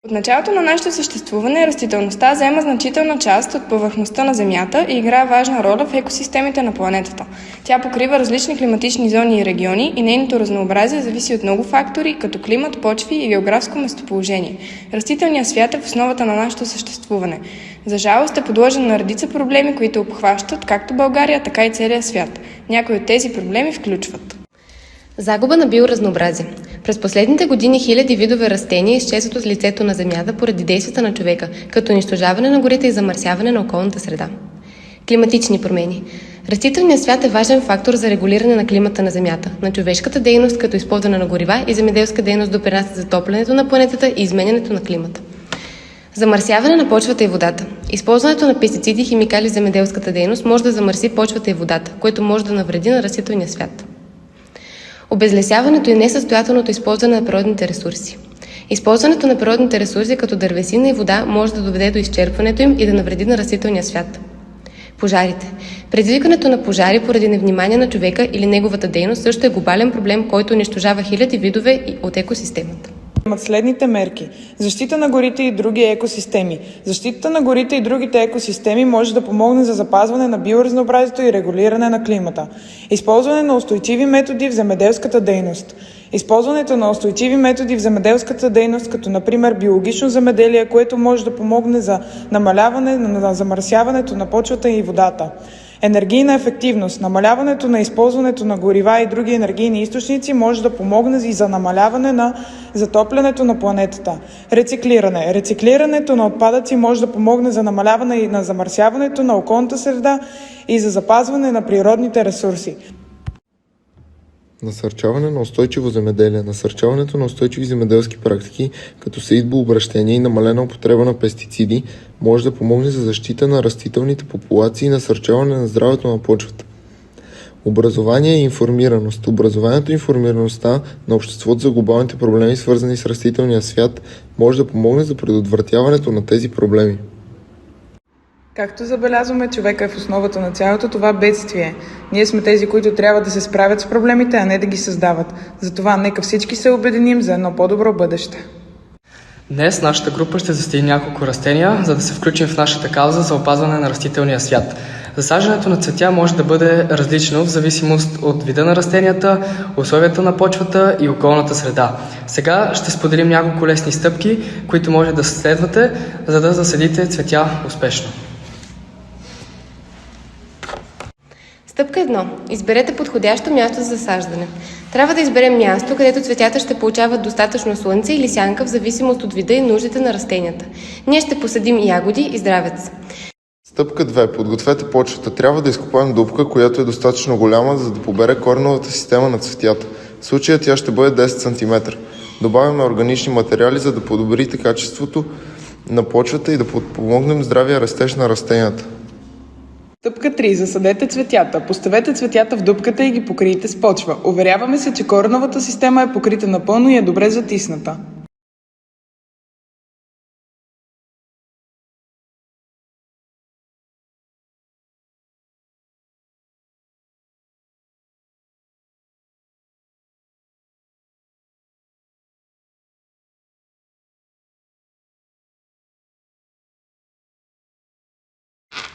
От началото на нашето съществуване растителността заема значителна част от повърхността на Земята и играе важна роля в екосистемите на планетата. Тя покрива различни климатични зони и региони и нейното разнообразие зависи от много фактори, като климат, почви и географско местоположение. Растителният свят е в основата на нашето съществуване. За жалост е подложен на редица проблеми, които обхващат както България, така и целия свят. Някои от тези проблеми включват: загуба на биоразнообразие. През последните години хиляди видове растения изчезват от лицето на Земята поради действията на човека, като унищожаване на горите и замърсяване на околната среда. Климатични промени. Растителният свят е важен фактор за регулиране на климата на Земята, на човешката дейност, като използване на горива и земеделска дейност допринасят за топлянето на планетата и изменянето на климата. Замърсяване на почвата и водата. Използването на пестициди и химикали в земеделската дейност може да замърси почвата и водата, което може да навреди на растителния свят. Обезлесяването и несъстоятелното използване на природните ресурси. Използването на природните ресурси като дървесина и вода може да доведе до изчерпването им и да навреди на растителния свят. Пожарите. Предизвикването на пожари поради невнимание на човека или неговата дейност също е глобален проблем, който унищожава хиляди видове от екосистемата. Имат следните мерки: защита на горите и други екосистеми. Защитата на горите и другите екосистеми може да помогне за запазване на биоразнообразието и регулиране на климата. Използване на устойчиви методи в земеделската дейност. Използването на устойчиви методи в земеделската дейност, като например биологично земеделие, което може да помогне за намаляване на замърсяването на почвата и водата. Енергийна ефективност. Намаляването на използването на горива и други енергийни източници може да помогне и за намаляване на затоплянето на планетата. Рециклиране. Рециклирането на отпадъци може да помогне за намаляване и на замърсяването на околната среда и за запазване на природните ресурси. Насърчаване на устойчиво земеделие. Насърчаването на устойчиви земеделски практики, като сеитбообращение и намалена употреба на пестициди, може да помогне за защита на растителните популации и насърчаване на здравето на почвата. Образование и информираност. Образованието и информираността на обществото за глобалните проблеми, свързани с растителния свят, може да помогне за предотвратяването на тези проблеми. Както забелязваме, човека е в основата на цялото това бедствие. Ние сме тези, които трябва да се справят с проблемите, а не да ги създават. Затова нека всички се обединим за едно по-добро бъдеще. Днес нашата група ще засети няколко растения, за да се включим в нашата кауза за опазване на растителния свят. Засаждането на цветя може да бъде различно в зависимост от вида на растенията, условията на почвата и околната среда. Сега ще споделим няколко лесни стъпки, които може да следвате, за да засадите цветя успешно. Стъпка 1. Изберете подходящо място за засаждане. Трябва да изберем място, където цветята ще получават достатъчно слънце или сянка в зависимост от вида и нуждите на растенията. Ние ще посадим ягоди и здравец. Стъпка 2. Подгответе почвата. Трябва да изкопаем дупка, която е достатъчно голяма, за да побере кореновата система на цветята. В случая тя ще бъде 10 см. Добавяме органични материали, за да подобрите качеството на почвата и да подпомогнем здравия растеж на растенията. Стъпка 3. Засадете цветята. Поставете цветята в дупката и ги покрийте с почва. Уверяваме се, че кореновата система е покрита напълно и е добре затисната.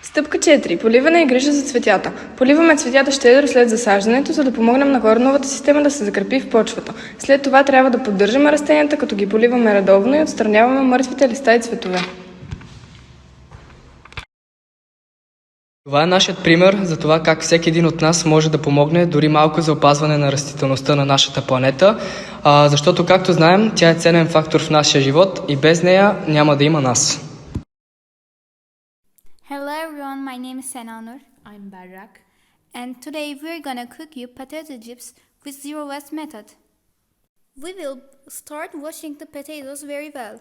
Стъпка 4. Поливане и грижа за цветята. Поливаме цветята щедро след засаждането, за да помогнем на кореновата система да се закрепи в почвата. След това трябва да поддържаме растенията, като ги поливаме редовно и отстраняваме мъртвите листа и цветове. Това е нашият пример за това как всеки един от нас може да помогне дори малко за опазване на растителността на нашата планета, защото, както знаем, тя е ценен фактор в нашия живот и без нея няма да има нас. Hello everyone, my name is Senanur. I'm Barak. And today we're gonna cook you potato chips with zero waste method. We will start washing the potatoes very well.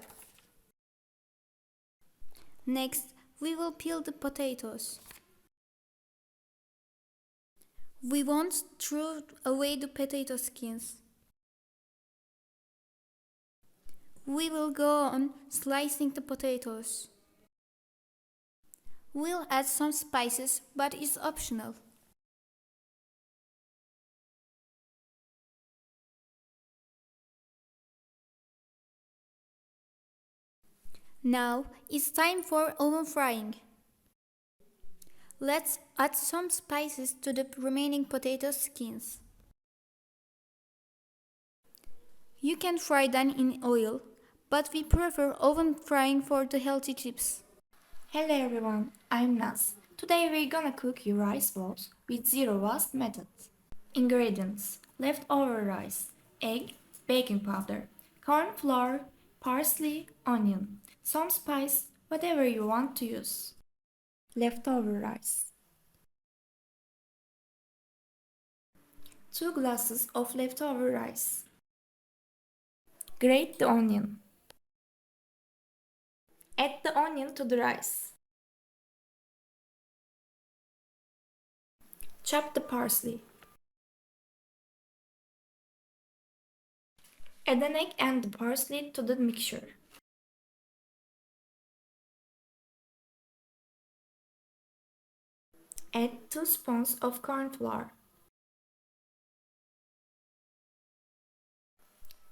Next, we will peel the potatoes. We won't throw away the potato skins. We will go on slicing the potatoes. We'll add some spices, but it's optional. Now it's time for oven frying. Let's add some spices to the remaining potato skins. You can fry them in oil, but we prefer oven frying for the healthy chips. Hello everyone, I'm Naz. Today we're gonna cook your rice balls with zero waste method. Ingredients: leftover rice, egg, baking powder, corn flour, parsley, onion, some spice, whatever you want to use. Leftover rice. 2 glasses of leftover rice. Grate the onion. Add the onion to the rice. Chop the parsley. Add an egg and the parsley to the mixture. Add 2 spoons of corn flour.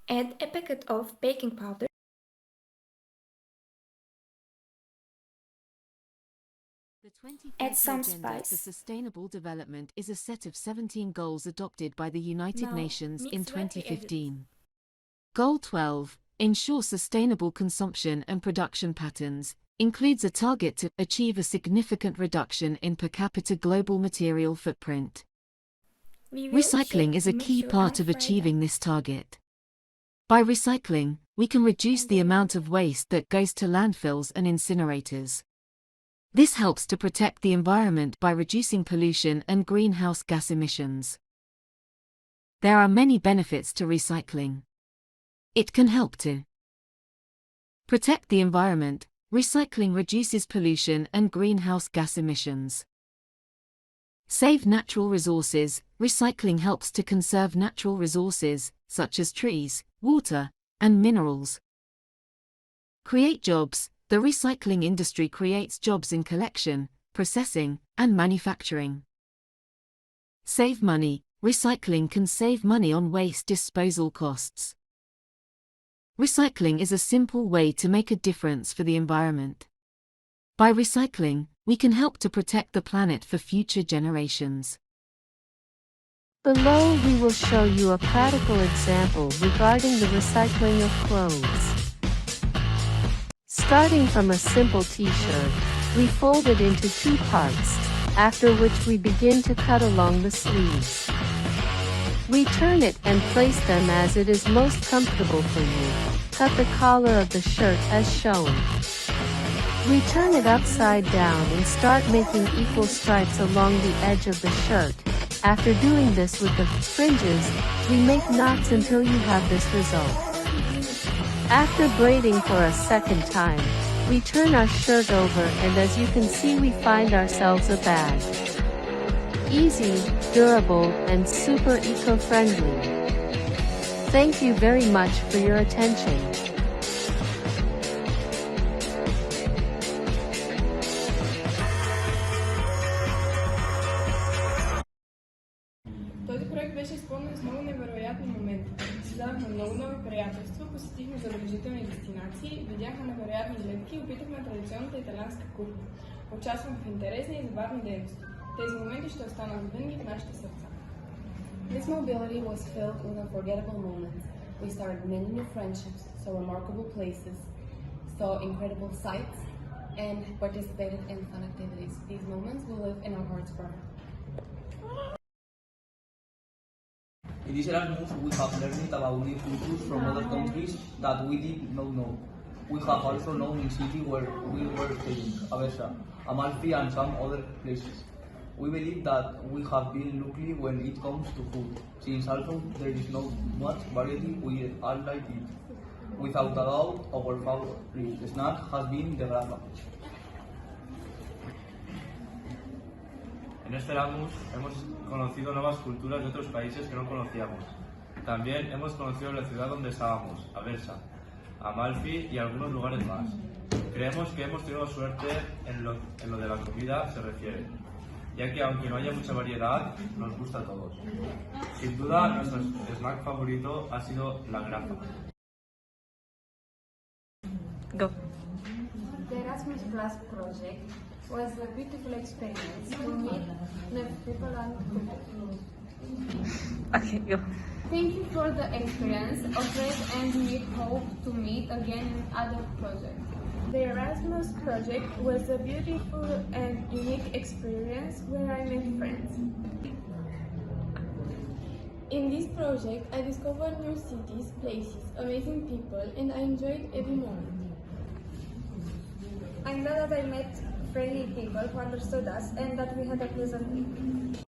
Add a packet of baking powder. Add some Agenda for spice. Sustainable Development is a set of 17 goals adopted by the United Now, Nations mix in what we added. 2015. Goal 12, Ensure Sustainable Consumption and Production Patterns, includes a target to achieve a significant reduction in per capita global material footprint. We will Recycling shake is a the key mixture part and of fry achieving them. this target. By recycling, we can reduce the amount of waste that goes to landfills and incinerators. This helps to protect the environment by reducing pollution and greenhouse gas emissions. There are many benefits to recycling. It can help to protect the environment. Recycling reduces pollution and greenhouse gas emissions. Save natural resources. Recycling helps to conserve natural resources, such as trees, water, and minerals. Create jobs. The recycling industry creates jobs in collection, processing, and manufacturing. Save money. Recycling can save money on waste disposal costs. Recycling is a simple way to make a difference for the environment. By recycling, we can help to protect the planet for future generations. Below we will show you a practical example regarding the recycling of clothes. Starting from a simple t-shirt, we fold it into 2 parts, after which we begin to cut along the sleeves. We turn it and place them as it is most comfortable for you. Cut the collar of the shirt as shown. We turn it upside down and start making equal stripes along the edge of the shirt. After doing this with the fringes, we make knots until you have this result. After braiding for a second time, we turn our shirt over and as you can see we find ourselves a bag. Easy, durable, and super eco-friendly. Thank you very much for your attention. Този проект беше изпълнен с много невероятни моменти. Създавахме много нови приятелства, посетихме забележителни дестинации, видяхме невероятни гледки и опитахме традиционната италианска кухня. Участвахме в интересни и забавни дейности. Тези моменти ще останат винаги в нашите сърца. This mobility was filled with unforgettable moments. We started many new friendships, saw remarkable places, saw incredible sights, and participated in fun activities. These moments will live in our hearts forever. In this Erasmus, we have learned about new cultures from other countries that we did not know. We have also known in city where we were staying, Aversa, Amalfi, and some other places. We believe that we have been lucky when it comes to food, since also there is not much variety we all like it. Without a doubt, our favorite snack has been the grappa. En este Erasmus hemos conocido nuevas culturas de otros países que no conocíamos. También hemos conocido la ciudad donde estábamos, Aversa, Amalfi y algunos lugares más. Creemos que hemos tenido suerte en lo de la comida se refiere, ya que aunque no haya mucha variedad, nos gusta a todos. Sin duda, nuestro snack favorito ha sido la grappa. Go. Erasmus Plus project was a beautiful experience to meet new people and Okay, go. thank you for the experience offered and we hope to meet again in other projects. The Erasmus project was a beautiful and unique experience where I met friends. In this project, I discovered new cities, places, amazing people, and I enjoyed every moment. I'm glad that I met friendly people who understood us and that we had a pleasant week.